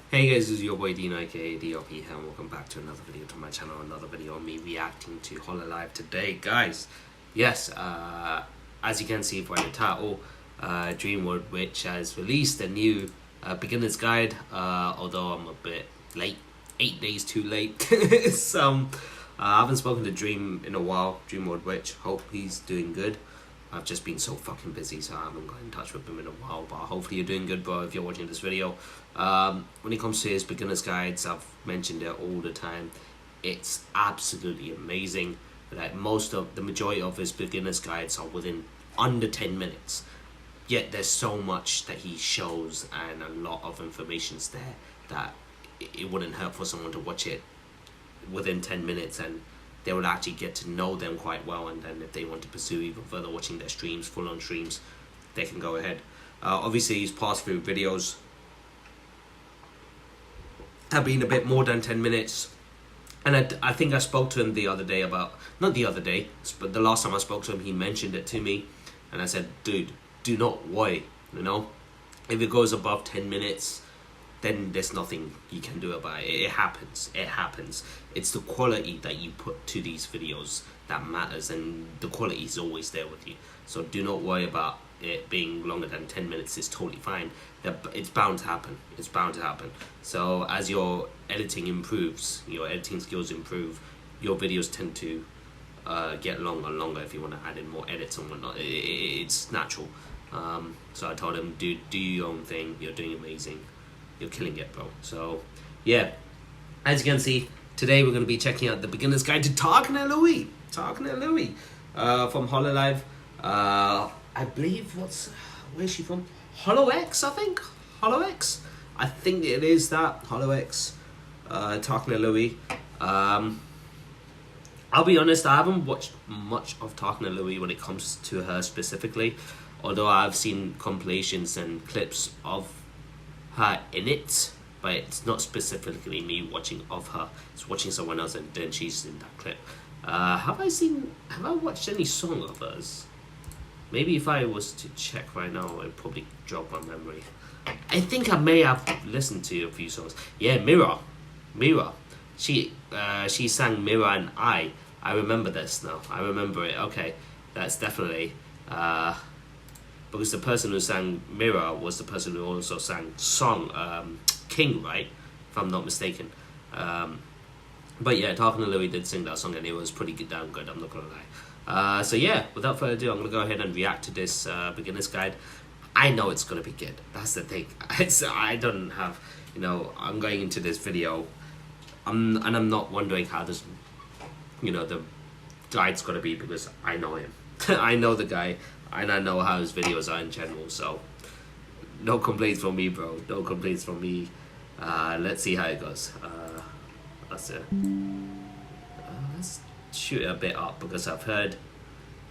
Hey guys, this is your boy Dino aka DOP here, and welcome back to another video to my channel, another video on me reacting to Hololive today, guys. Yes, as you can see by the title, DreamWorld, which has released a new beginner's guide, although I'm a bit late, 8 days too late. So, I haven't spoken to Dream in a while, DreamWorld, which hope he's doing good. I've just been so fucking busy, so I haven't got in touch with him in a while, but hopefully you're doing good, bro, if you're watching this video. When it comes to his beginner's guides, I've mentioned it all the time. It's absolutely amazing. Like, the majority of his beginner's guides are within under 10 minutes. Yet there's so much that he shows and a lot of information's there that it wouldn't hurt for someone to watch it within 10 minutes, and they would actually get to know them quite well, and then if they want to pursue even further watching their streams, full-on streams, they can go ahead. Obviously his past few videos have been a bit more than 10 minutes, and I think I spoke to him the other day about, not the other day, but the last time I spoke to him, he mentioned it to me, and I said, dude, do not worry, you know, if it goes above 10 minutes, then there's nothing you can do about it. It happens. It's the quality that you put to these videos that matters, and the quality is always there with you. So do not worry about it being longer than 10 minutes. It's totally fine. It's bound to happen. It's bound to happen. So as your editing improves, your editing skills improve, your videos tend to get longer and longer if you want to add in more edits and whatnot. It's natural. So I told him, dude, do your own thing. You're doing amazing. You're killing it, bro. So, yeah. As you can see, today we're going to be checking out the beginner's guide to Takane Lui. Takane Lui. From Hololive. I believe, where's she from? HoloX, I think? HoloX? I think it is that. HoloX. Takane Lui. I'll be honest, I haven't watched much of Takane Lui when it comes to her specifically. Although I've seen compilations and clips of her in it, but it's not specifically me watching of her. It's watching someone else and then she's in that clip. Have I watched any song of hers? Maybe if I was to check right now, I'd probably jog my memory. I think I may have listened to a few songs. Yeah, Mirror. She sang Mirror and I remember this now. I remember it. Okay, that's definitely because the person who sang Mirror was the person who also sang song King, right? If I'm not mistaken. But yeah, Takane Lui did sing that song and it was pretty damn good, I'm not gonna lie. So yeah, without further ado, I'm gonna go ahead and react to this beginner's guide. I know it's gonna be good. That's the thing. I don't have, you know, I'm going into this video, and I'm not wondering how this, you know, the guide's gonna be, because I know him. I know the guy, and I know how his videos are in general, so no complaints from me, bro. No complaints from me. Let's see how it goes. Let's shoot it a bit up, because I've heard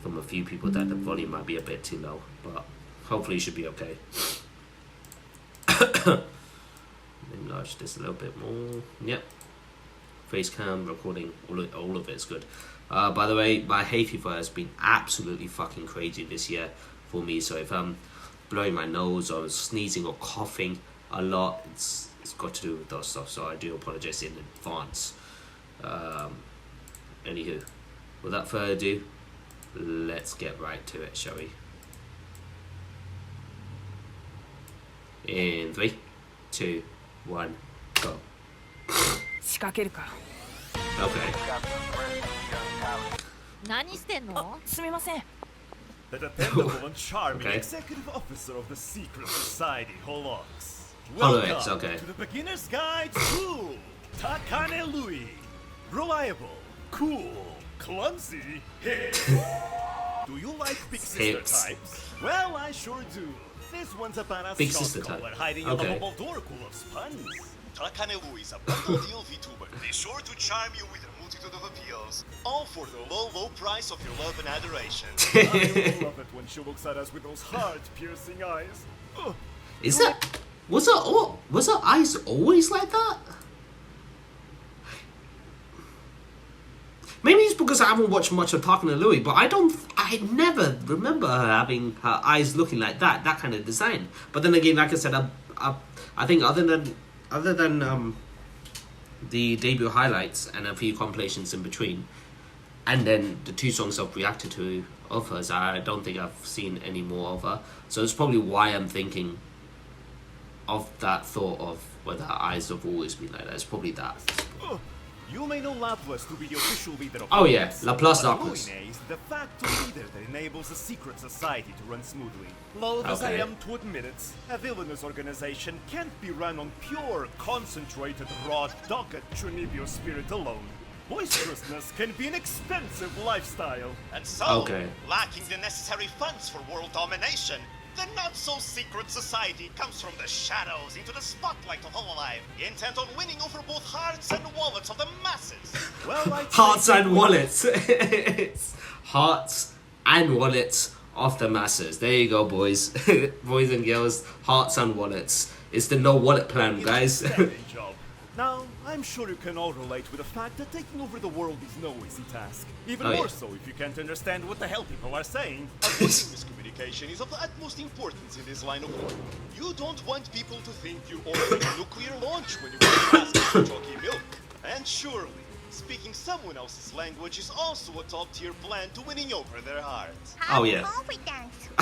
from a few people that the volume might be a bit too low, but hopefully it should be okay. Enlarge this a little bit more. Yep. Face cam, recording, all of it is good. By the way, my hay fever has been absolutely fucking crazy this year for me, so if I'm blowing my nose or sneezing or coughing a lot, it's got to do with those stuff, so I do apologize in advance. Anywho, without further ado, let's get right to it, shall we? In 3, 2, 1, go. Okay. 何してんの？すみません。 The dependable and charming Okay. executive officer of the secret society, HoloX. HoloX, Welcome okay. to the beginner's guide to Takane Lui. Reliable, cool, clumsy, hip. Do you like big sister Hips. types? Well, I sure do. This one's about a Big shop sister type. collar hiding Okay. a lovable dorkle of puns. Takane Lui is a bundle deal VTuber. Be sure to charm you with a multitude of appeals, all for the low price of your love and adoration. I love it when she looks at us with those heart-piercing eyes. Ugh. Is that, was her eyes always like that? Maybe it's because I haven't watched much of Takane Lui, but I never remember her having her eyes looking like that kind of design. But then again, like I said, I think other than other than the debut highlights and a few compilations in between, and then the 2 songs I've reacted to of hers, I don't think I've seen any more of her. So it's probably why I'm thinking of that thought of whether her eyes have always been like that. It's probably that. You may know Laplace to be the official leader of Oh yeah, HoloX, Laplace but Darkness. Lui is the facto leader that enables a secret society to run smoothly. Loath as I Okay. am to admit it, a villainous organization can't be run on pure, concentrated, raw, dogged Chunibyo spirit alone. Boisterousness can be an expensive lifestyle. And so, Okay. lacking the necessary funds for world domination, the not-so-secret society comes from the shadows into the spotlight of Hololive, intent on winning over both hearts and wallets of the masses. Well, Hearts and wallets. It's hearts and wallets of the masses. There you go, boys. Boys and girls, hearts and wallets. It's the no wallet plan, guys. Job. Now, I'm sure you can all relate with the fact that taking over the world is no easy task. Even Oh, more yeah. so if you can't understand what the hell people are saying. Avoiding miscommunication is of the utmost importance in this line of work. You don't want people to think you ordered a nuclear launch when you go ask for chalky milk. And surely, speaking someone else's language is also a top-tier plan to winning over their hearts. Oh yeah.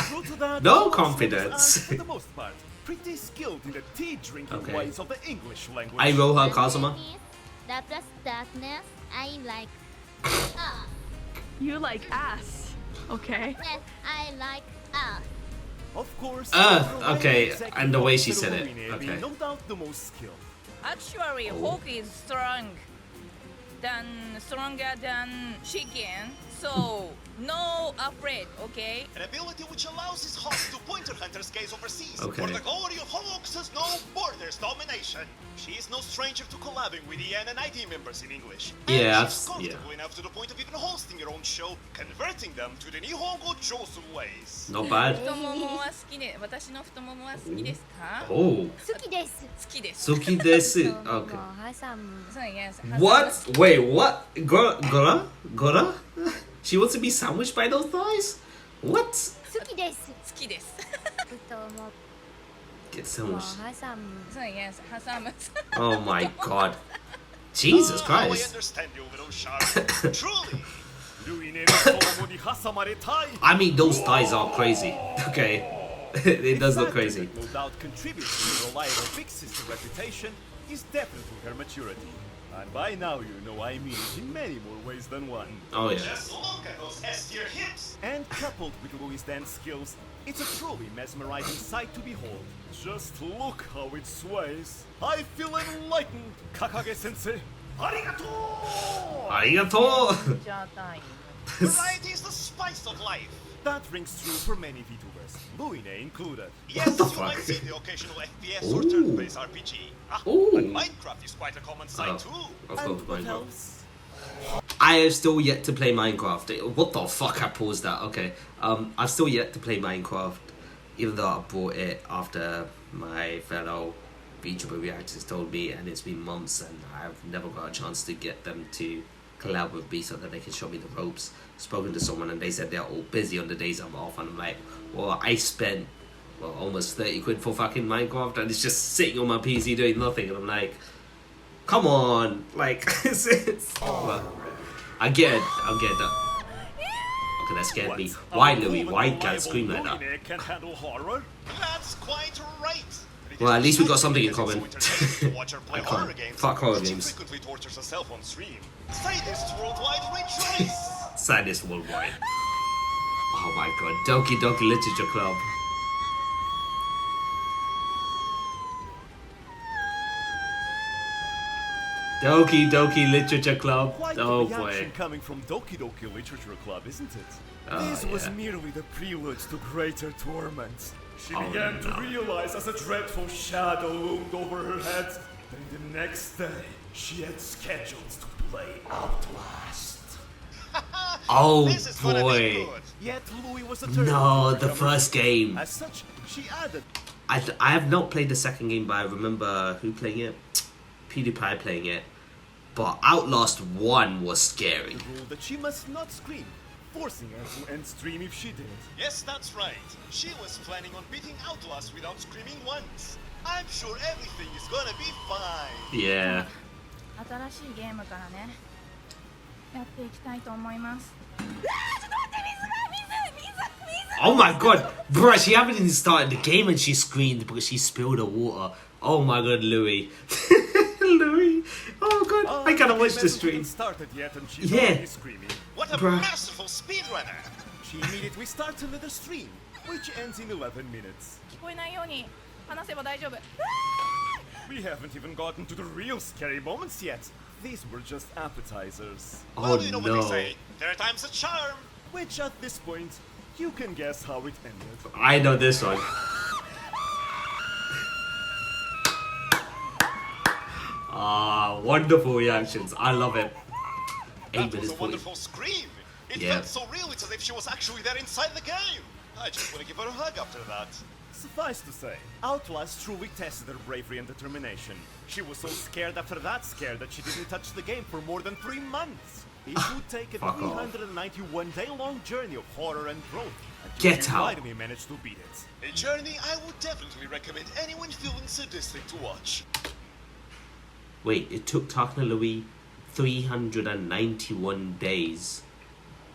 True to that, No most confidence. are, for the most part, pretty skilled in the tea-drinking Okay. ways of the English language. I roll her Kazuma. Laplace Darkness, I like You like ass. Okay. yes, I like us. Of course. Okay, executive and the way she officer said it, Lumine okay. being no doubt the most skilled. Actually, Hawk is stronger than chicken, so no afraid, okay? An ability which allows his hawk to pointer hunters gaze overseas Okay. for the glory of HoloX's no borders domination. She is no stranger to collabing with the NNID members in English. Yeah, and she's yeah. comfortable enough to the point of even hosting her own show, converting them to the Nihongo Josu ways. Not bad. 太ももは好きで、私の太ももは好きですか？ Oh, 好きです。好きです。 Suki desu. Okay. 挟む。そう、yes. What? Wait, what? Gora? Gora? She wants to be sandwiched by those thighs? What? 好きです。好きです。太も Get も sandwiched. 挟む。そう、yes. 挟む。 Oh my god. Jesus Oh, I Christ. understand you, little shark. Truly. Lumine no tomo ni hasamaretai. I mean, those thighs are crazy. Okay. It does look crazy. No doubt contributing to the reliable big sister reputation is definitely her maturity. And by now you know I mean it in many more ways than one. Oh yeah. Just look at those S-tier hips! And coupled with Louis' dance skills, it's a truly mesmerizing sight to behold. Just look how it sways. I feel enlightened, Kakage-sensei. Arigato! Arigato! じゃあ、大 Variety is the spice of life. That rings true for many VTubers, Luine included. Yes, the you fuck? might see the occasional FPS Ooh. or turn-based RPG. Ooh. But Minecraft is quite a common sight Oh, too. of And course, what Minecraft. else? I have still yet to play Minecraft. What the fuck? I paused that. Okay. I've still yet to play Minecraft, even though I bought it after my fellow VTuber reactors told me, and it's been months, and I've never got a chance to get them to collab with me so that they can show me the ropes. Spoken to someone, and they said they're all busy on the days I'm off, and I'm like, well, I spent almost 30 quid for fucking Minecraft, and it's just sitting on my PC doing nothing, and I'm like, come on, like, well, I get that. Okay, that scared me. What? Why, A Louis? cool Why and can't scream like reliable that? Luine can handle horror? That's quite right. It is Well, at least we got something in because common. it's so entertaining to watch her play I can't. horror games, Fuck horror but she games. frequently tortures herself on stream. Sadist worldwide rejoice! Saddest worldwide. Oh my god, Doki Doki Literature Club. Doki Doki Literature Club. Quite Oh the reaction boy. coming from Doki Doki Literature Club, isn't it? Oh, This was yeah. merely the prelude to greater torment. She Oh, began no. to realize as a dreadful shadow loomed over her head that the next day she had scheduled to play Outlast. Oh This is gonna be boy. good. Yet Louis was a No, the first game. As such, she added I have not played the second game, but I remember who playing it? PewDiePie playing it. But Outlast 1 was scary. the rule that she must not scream, forcing her to end stream if she did. Yes, that's right. She was planning on beating Outlast without screaming once. I'm sure everything is gonna be fine. Yeah. 新しいゲームからねやっていきたいと思います Oh my god, bruh, she haven't even started the game and she screamed because she spilled the water. Oh my god, Louis. Louis. Oh god, I gotta watch the stream. Started yet and she's Yeah. already screaming. What a Bruh. masterful speedrunner! She immediately starts another stream, which ends in 11 minutes. 聞こえないように話せば大丈夫 We haven't even gotten to the real scary moments yet. These were just appetizers. Oh Well, you know what no. they say. Third time's a charm. Which at this point, you can guess how it ended. I know this one. Ah, wonderful reactions. I love it. 8 That was minutes a 40. wonderful scream. It Yeah. felt so real, it's as if she was actually there inside the game. I just want to give her a hug after that. Suffice to say, Outlast truly tested her bravery and determination. She was so scared after that scare that she didn't touch the game for more than 3 months. It would take a Fuck off. 391-day-long journey of horror and growth. until Get she out. finally managed to beat it. A journey I would definitely recommend anyone feeling sadistic to watch. Wait, it took Takane Lui 391 days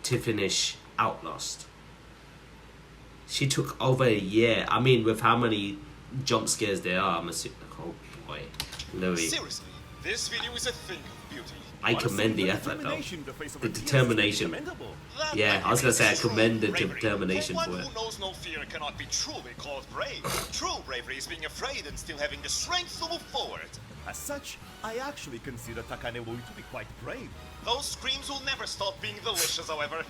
to finish Outlast. She took over a year. I mean, with how many jump scares there are, I'm assuming. Oh boy, Louis. Seriously, this video is a thing of beauty. I commend the effort though. The determination. Yeah, I was gonna say I commend the determination for for one it. who knows no fear cannot be truly called brave. True bravery is being afraid and still having the strength to move forward. As such, I actually consider Takane Lui to be quite brave. Those screams will never stop being delicious, however.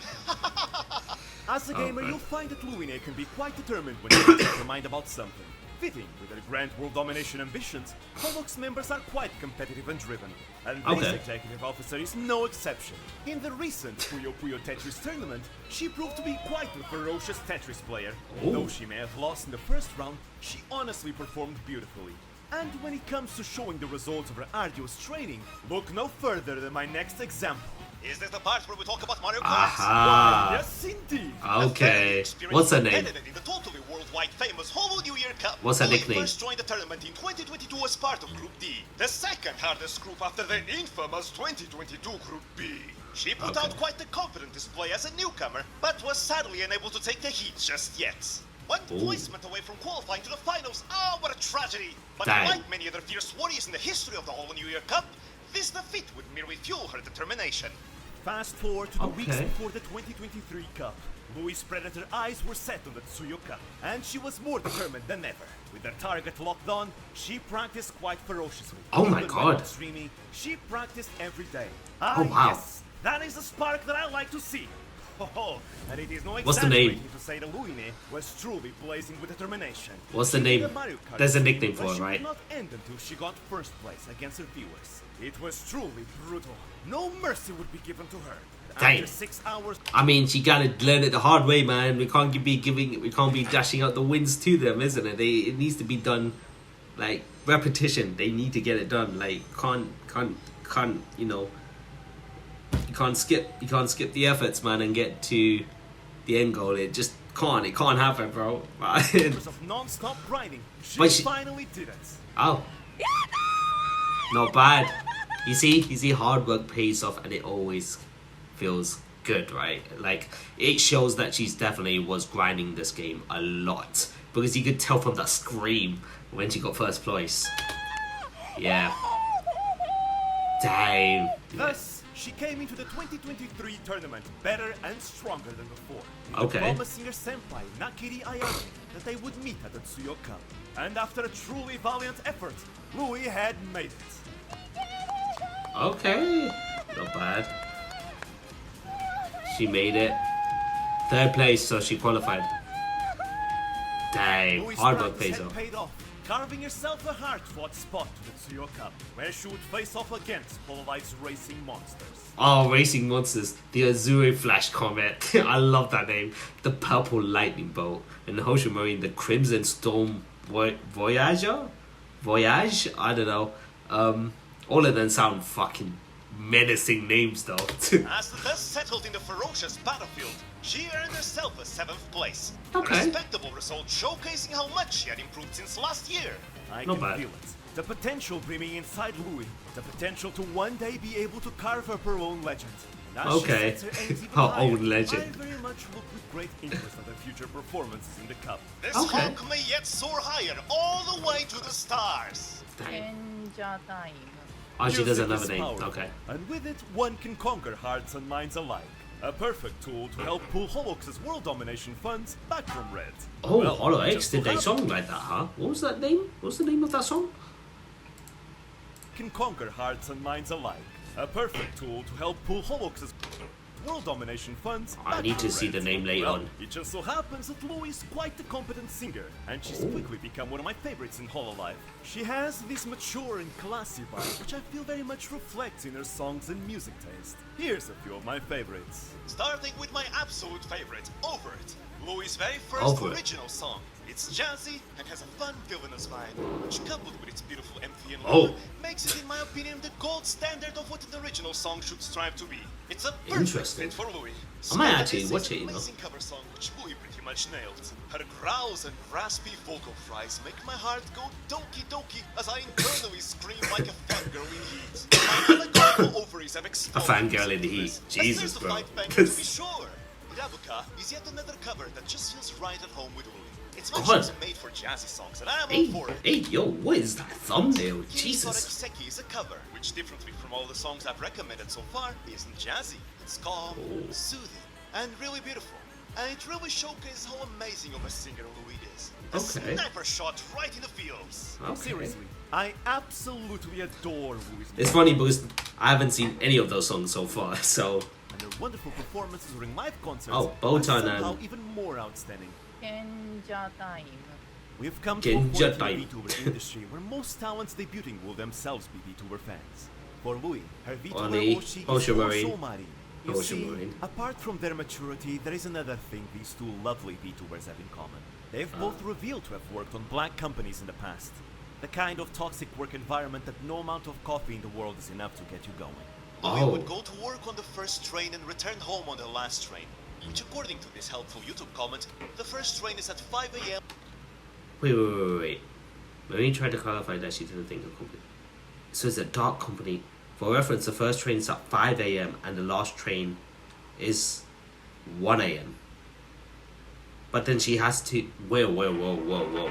As a gamer, you'll find that Luine can be quite determined when she makes up her mind about something. Fitting with their grand world domination ambitions, HoloX members are quite competitive and driven, and this Okay. executive officer is no exception. In the recent Puyo Puyo Tetris tournament, she proved to be quite a ferocious Tetris player. Ooh. Though she may have lost in the first round, she honestly performed beautifully. And when it comes to showing the results of her arduous training, look no further than my next example. Is this the part where we talk about Mario Kart? Aha. Yes, indeed. Okay. What's her name? In the totally worldwide famous Holo New Year Cup. What's her Lui nickname? first joined the tournament in 2022 as part of Group D, the second hardest group after the infamous 2022 Group B. She put Okay. out quite a confident display as a newcomer, but was sadly unable to take the heat just yet. One Ooh. placement away from qualifying to the finals. Oh, what a tragedy! But Dang. like many other fierce warriors in the history of the Holo New Year Cup, this defeat would merely fuel her determination. Fast forward to the weeks Okay. before the 2023 Cup. Louis' predator eyes were set on the Tsuyo Cup, and she was more determined than ever. With her target locked on, she practiced quite ferociously. Oh my Even when God. not streaming, she practiced every day. Oh, wow. Yes, that is a spark that I like to see. Oh, and it is no What's the name? exaggerating to say that Luine was truly blazing with determination. What's the She name? did Mario Kart There's a game, nickname for but it, she right? did not end until she got first place against her viewers. It was truly brutal. No mercy would be given to her. Dang. After 6 hours, I mean, she gotta learn it the hard way, man. We can't be dashing out the wins to them, isn't it? It needs to be done, like repetition. They need to get it done. Like you know, you can't skip the efforts, man, and get to the end goal. It just can't. It can't happen, bro. hours of non-stop grinding, But she she- finally did it. Oh, not bad. You see, hard work pays off, and it always feels good, right? Like, it shows that she's definitely was grinding this game a lot, because you could tell from that scream when she got first place. Yeah. Damn. Thus, she came into the 2023 tournament better and stronger than before. with Okay. promising her senpai, Nakiri Ayane, that they would meet at the Tsuyo Cup. And after a truly valiant effort, Lui had made it. Okay. Not bad. She made it. Third place, so she qualified. Dang. Lui's Hard work practice pays had off. paid off, carving herself a hard-fought spot to the Tsuyo Cup, where she would face off against Hololive's racing monsters. Oh, Racing Monsters, the Azure Flash Comet. I love that name. The Purple Lightning Bolt, and the Hoshu Marine, the Crimson Storm Voyager? Voyage? I don't know. All of them sound fucking menacing names, though. As the dust settled in the ferocious battlefield, she earned herself a 7th place. Okay. A respectable result showcasing how much she had improved since last year. I Not can bad. feel it. The potential brimming inside Lui. The potential to one day be able to carve up her own legend. And as she Okay. sets her aims even Her higher, own legend. I very much look with great interest at her future performances in the cup. This Okay. hawk may yet soar higher, all the way to the stars. 賢 Dang. 者タイム Oh, she doesn't Music have a is name. powerful, Okay. And with it, one can conquer hearts and minds alike. A perfect tool to help pull HoloX's world domination funds back from Red. Oh, Well, HoloX, just did so they happens songwrite that, huh? What was that name? What's the name of that song? can conquer hearts and minds alike. A perfect tool to help pull HoloX's world domination funds I back need from to see Red. the name later Well, on. It just so happens that Lui is quite a competent singer, and she's Oh. quickly become one of my favorites in Hololive. She has this mature and classy vibe, which I feel very much reflects in her songs and music taste. Here's a few of my favorites. Starting with my absolute favorite, Over It. Louis' very first Over It. original song. It's jazzy and has a fun villainous vibe, which coupled with its beautiful empathy and Oh. love, makes it, in my opinion, the gold standard of what an original song should strive to be. It's a perfect Interesting. fit for Louis. I might Sky actually is watch an it, you know. amazing cover song, which Louis pretty much nailed. Her growls and raspy vocal fries make my heart go doki doki as I internally scream like a fangirl in heat. My allegorical ovaries have exploded. fangirl in the heat. As Jesus, there's a bro. fight banger, to be sure. Irabuka is yet another cover that just feels right at home with Louis. It's much God. as made for jazzy songs, and I'm Hey, all for it. hey, yo, what is that thumbnail? Kiri Jesus. Torakiseki is a cover, which differently from all the songs I've recommended so far, isn't jazzy. It's calm, Oh. soothing, and really beautiful. And it really showcases how amazing of a singer Louis is. A Okay. sniper shot right in the feels. Okay. Seriously, I absolutely adore Lui's It's funny because I haven't seen any of those songs so far, so and her wonderful performances during live concerts Oh, are Botan somehow and- even more outstanding. 賢者タイム We've come to a point Genja in the time. VTuber industry where most talents debuting will themselves be VTuber fans. For Lui, her VTuber Oni, Oshi is Osho also Marine. Marine. You Osho see, Marine. apart from their maturity, there is another thing these two lovely VTubers have in common. They've both revealed to have worked on black companies in the past. The kind of toxic work environment that no amount of coffee in the world is enough to get you going. Louis Oh. would go to work on the first train and return home on the last train. Which, according to this helpful YouTube comment, the first train is at 5 a.m. wait. Let me try to clarify that she didn't think of company. So it's a dark company. For reference, the first train is at 5 a.m. and the last train is 1 a.m. But then she has to... Whoa.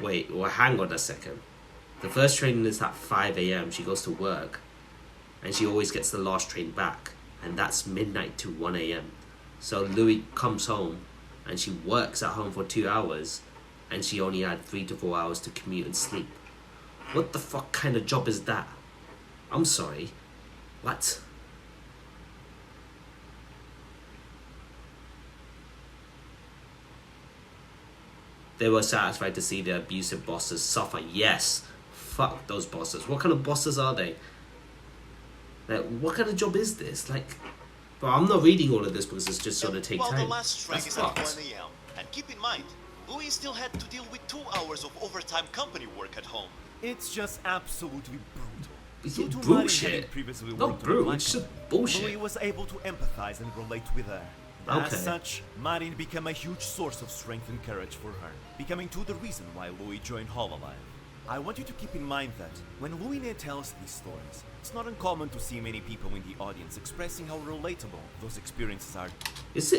Wait, well, hang on a second. The first train is at 5 a.m. She goes to work. And she always gets the last train back. And that's midnight to 1 a.m. So Louis comes home and she works at home for 2 hours. And she only had 3 to 4 hours to commute and sleep. What the fuck kind of job is that? I'm sorry. What? They were satisfied to see their abusive bosses suffer. Yes. Fuck those bosses. What kind of bosses are they? Like, what kind of job is this? Like, but I'm not reading all of this because it's just going to take While time. the last train That's is at 1 fucked. a.m. And keep in mind, Louis still had to deal with 2 hours of overtime company work at home. It's just absolutely brutal. It's Due to bullshit. Marin having previously Not worked on brutal, black it's just company, bullshit. Louis was able to empathize and relate with her. Okay. As such, Marin became a huge source of strength and courage for her, becoming too the reason why Louis joined Hololive. I want you to keep in mind that when Louis tells these stories, it's not uncommon to see many people in the audience expressing how relatable those experiences are. Is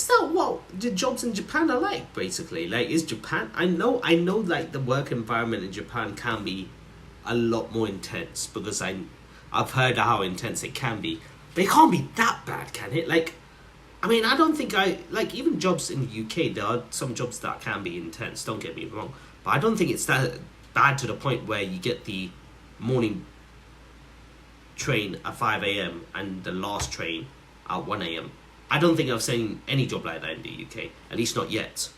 that what the jobs in Japan are like, basically? Like, is Japan... I know, like, the work environment in Japan can be a lot more intense, because I've heard how intense it can be. But it can't be that bad, can it? Like, I mean, I don't think like, even jobs in the UK, there are some jobs that can be intense, don't get me wrong. But I don't think it's that bad to the point where you get the morning train at 5 a.m. and the last train at 1 a.m. I don't think I've seen any job like that in the UK, at least not yet.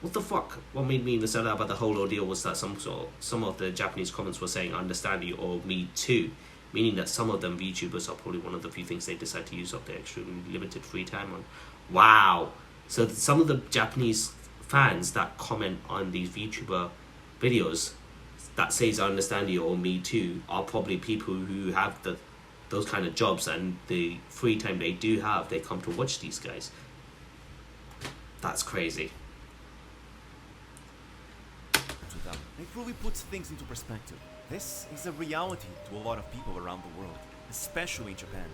What the fuck? What made me understand about the whole ordeal was that some of the Japanese comments were saying, I understand you, or me too, meaning that some of them VTubers are probably one of the few things they decide to use up their extremely limited free time on. Wow! So some of the Japanese fans that comment on these VTuber videos that says I understand you or me too are probably people who have those kind of jobs, and the free time they do have, they come to watch these guys. That's crazy. them. It really puts things into perspective. This is a reality to a lot of people around the world, especially in Japan.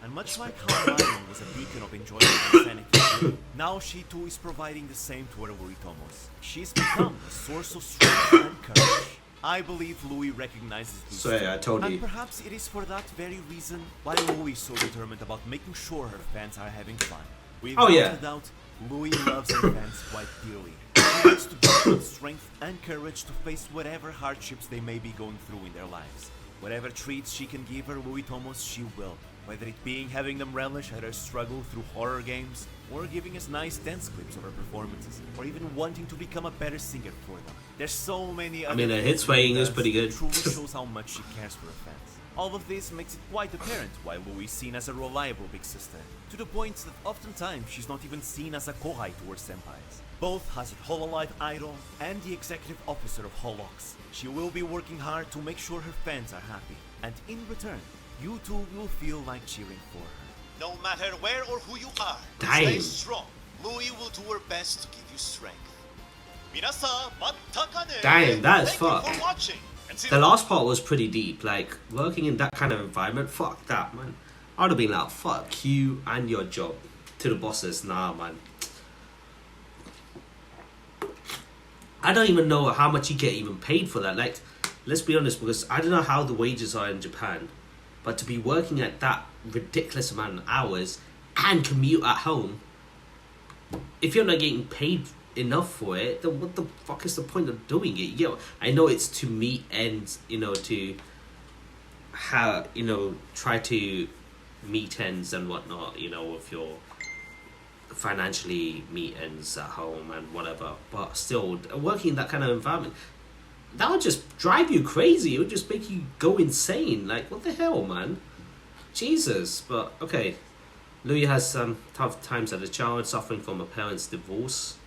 And much like how Lion was a beacon of enjoyment and sanity, now she too is providing the same to her Wuritomos. She's become a source of strength and courage. I believe Lui recognizes this. So yeah, I told you. And perhaps it is for that very reason why Lui is so determined about making sure her fans are having fun. Without a doubt, Lui loves her fans quite dearly. She wants to give them strength and courage to face whatever hardships they may be going through in their lives. Whatever treats she can give her Wuritomos, she will. Whether it being having them relish at her struggle through horror games, or giving us nice dance clips of her performances, or even wanting to become a better singer for them. There's so many other her hit swaying is pretty good. Truly shows how much she cares for her fans. All of this makes it quite apparent why Lui is seen as a reliable big sister, to the point that oftentimes she's not even seen as a kohai to her senpais. Both as a Hololive idol and the executive officer of HoloX, she will be working hard to make sure her fans are happy, and in return, you too will feel like cheering for her. No matter where or who you are, Damn. stay strong. Lui will do her best to give you strength. Minasan, matakane! Damn, that is Thank you fucked. for watching. And see The last part was pretty deep. Like, working in that kind of environment, fuck that, man. I'd have been like, fuck you and your job. To the bosses, nah, man. I don't even know how much you get even paid for that. Like, let's be honest, because I don't know how the wages are in Japan. But to be working at that ridiculous amount of hours and commute at home, if you're not getting paid enough for it, then what the fuck is the point of doing it? You know, I know it's to meet ends, to try to meet ends and whatnot, if you're financially meet ends at home and whatever, but still working in that kind of environment, that would just drive you crazy. It would just make you go insane. Like, what the hell, man? Jesus. But okay, Lui has some tough times as a child, suffering from her parents' divorce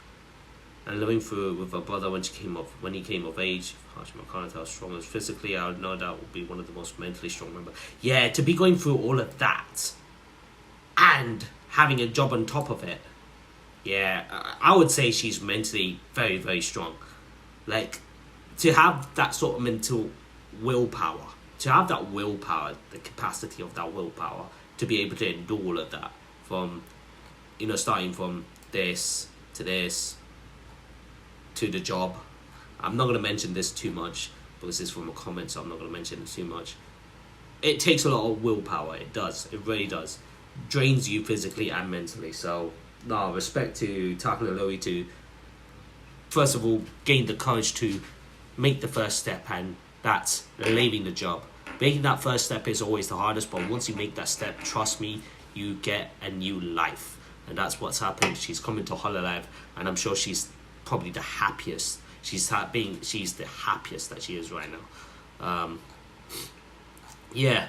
and living through with her brother when he came of age. I can't tell how strong as physically. I would no doubt would be one of the most mentally strong members. Yeah, to be going through all of that and having a job on top of it. Yeah, I would say she's mentally very, very strong. Like, to have that sort of mental willpower, the capacity of that willpower, to be able to endure all of that, from, starting from this to the job. I'm not going to mention this too much, because it's from a comment, so I'm not going to mention it too much. It takes a lot of willpower, it does, it really does. Drains you physically and mentally, so, no, respect to Takane Lui to, first of all, gain the courage to make the first step, and that's leaving the job. Making that first step is always the hardest, but once you make that step, trust me, you get a new life. And that's what's happened. She's coming to Hololive, and I'm sure she's probably the happiest. She's the happiest that she is right now. Yeah.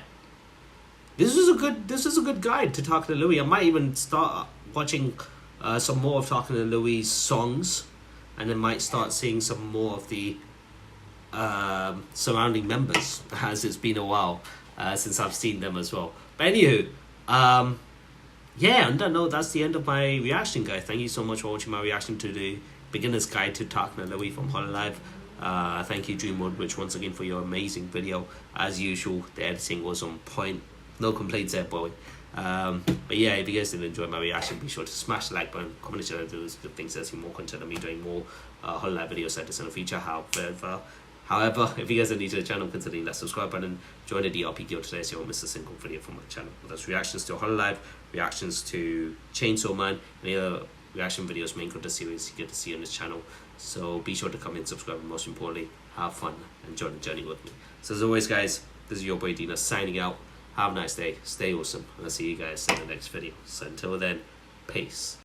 This is a good guide to Takane Lui. I might even start watching some more of Takane Lui's songs, and then might start seeing some more of the surrounding members, as it's been a while since I've seen them as well. But anywho, yeah, on that note, that's the end of my reaction, guys. Thank you so much for watching my reaction to the beginner's guide to Takane Lui from Hololive. Thank you, Dreamwood, which once again for your amazing video. As usual, the editing was on point. No complaints there, boy. But yeah, if you guys did enjoy my reaction, be sure to smash the like button, comment and share those good things. There's more content of me doing more Hololive videos like this in the future. However, if you guys are new to the channel, consider that subscribe button, join the DRP guild today so you won't miss a single video from my channel. That's reactions to Hololive, reactions to Chainsaw Man, any other reaction videos main content series you get to see on this channel. So be sure to come in, subscribe, and most importantly, have fun and join the journey with me. So as always, guys, this is your boy Dina signing out. Have a nice day, stay awesome, and I'll see you guys in the next video. So until then, peace.